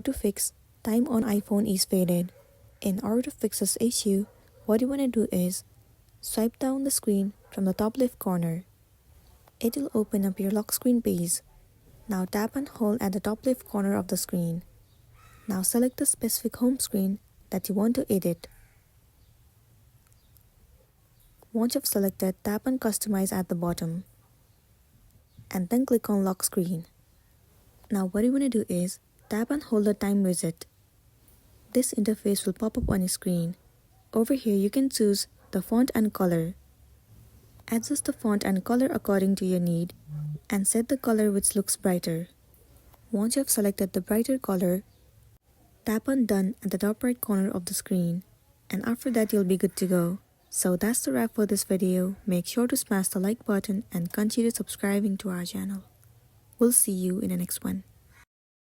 to fix time on iPhone is faded. In order to fix this issue, what you want to do is swipe down the screen from the top left corner. It will open up your lock screen page. Now tap and hold at the top left corner of the screen. Now select the specific home screen that you want to edit. Once you've selected, tap and customize at the bottom. And then click on lock screen. Now what you want to do is tap and hold the time reset. This interface will pop up on your screen. Over here you can choose the font and color. Adjust the font and color according to your need and set the color which looks brighter. Once you have selected the brighter color, tap on done at the top right corner of the screen, and after that you'll be good to go. So that's the wrap for this video. Make sure to smash the like button and consider subscribing to our channel. We'll see you in the next one.